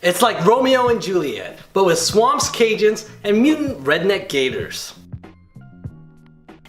It's like Romeo and Juliet, but with swamps, Cajuns, and mutant redneck gators.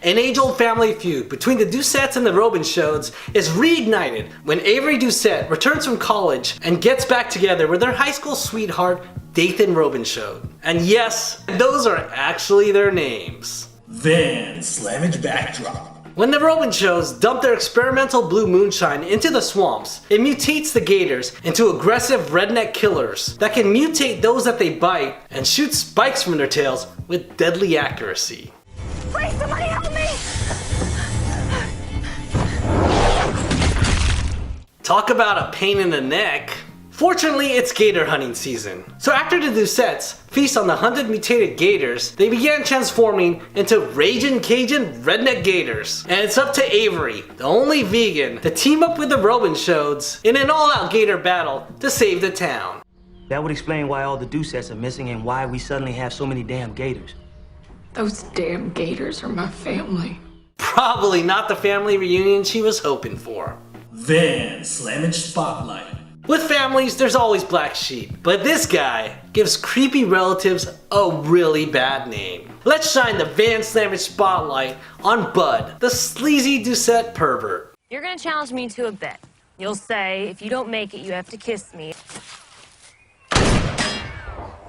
An age-old family feud between the Doucettes and the Robinshodes is reignited when Avery Doucette returns from college and gets back together with their high school sweetheart, Dathan Robinshode. And yes, those are actually their names. Then, Slamage backdrop. When the Robinshodes dump their experimental blue moonshine into the swamps, it mutates the gators into aggressive redneck killers that can mutate those that they bite and shoot spikes from their tails with deadly accuracy. Please, somebody help me! Talk about a pain in the neck. Fortunately, it's gator hunting season. So after the Doucettes feast on the hunted mutated gators, they began transforming into RAGIN CAJUN redneck gators. And it's up to Avery, the only vegan, to team up with the Robinshodes in an all-out gator battle to save the town. That would explain why all the Doucettes are missing and why we suddenly have so many damn gators. Those damn gators are my family. Probably not the family reunion she was hoping for. Then, Slamage spotlight. With families, there's always black sheep, but this guy gives creepy relatives a really bad name. Let's shine the Van Slamage spotlight on Bud, the sleazy Doucette pervert. You're gonna challenge me to a bet. You'll say, if you don't make it, you have to kiss me.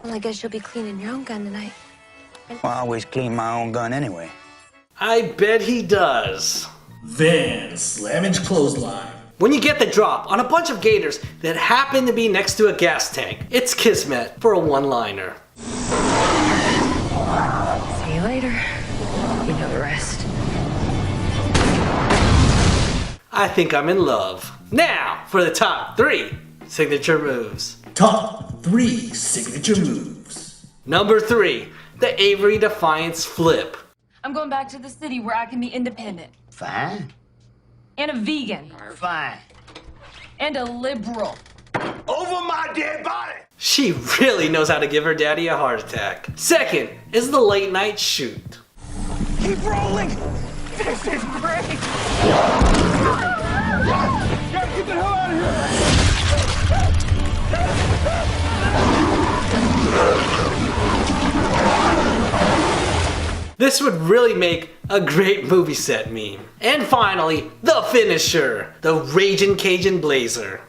Well, I guess you'll be cleaning your own gun tonight. Well, I always clean my own gun anyway. I bet he does. Then, Slamage clothesline. When you get the drop on a bunch of gators that happen to be next to a gas tank, it's kismet for a one-liner. See you later. You know the rest. I think I'm in love. Now for the top 3 signature moves. Top 3 signature moves. Number 3, the Avery Defiance flip. I'm going back to the city where I can be independent. Fine. And a vegan. Fine. And a liberal. Over my dead body! She really knows how to give her daddy a heart attack. Second is the late night shoot. Keep rolling! This is great! Get the hell out of This would really make a great movie set meme. And finally, the finisher, the Ragin' Cajun Blazer.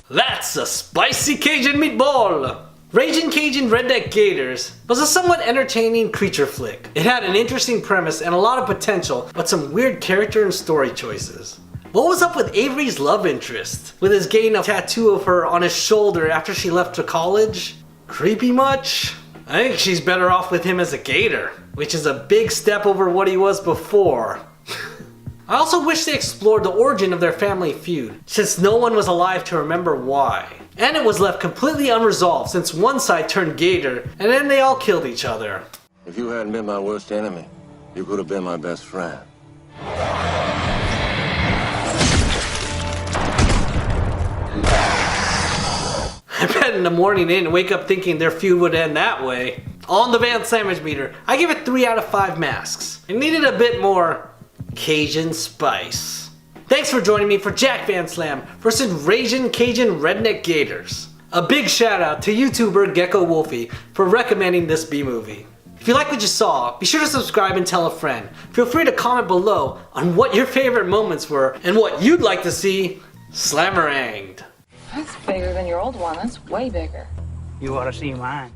That's a spicy Cajun meatball! Ragin' Cajun Redneck Gators was a somewhat entertaining creature flick. It had an interesting premise and a lot of potential, but some weird character and story choices. What was up with Avery's love interest? With his getting a tattoo of her on his shoulder after she left to college? Creepy much? I think she's better off with him as a gator, which is a big step over what he was before. I also wish they explored the origin of their family feud, since no one was alive to remember why. And it was left completely unresolved since one side turned gator, and then they all killed each other. If you hadn't been my worst enemy, you could have been my best friend. I bet in the morning they didn't wake up thinking their feud would end that way. On the Van Slamage meter, I give it 3 out of 5 masks. It needed a bit more Cajun spice. Thanks for joining me for Jack Van Slam versus Ragin' Cajun Redneck Gators. A big shout out to YouTuber Gecko Wolfie for recommending this B-movie. If you like what you saw, be sure to subscribe and tell a friend. Feel free to comment below on what your favorite moments were and what you'd like to see Slammaranged. That's bigger than your old one. That's way bigger. You ought to see mine.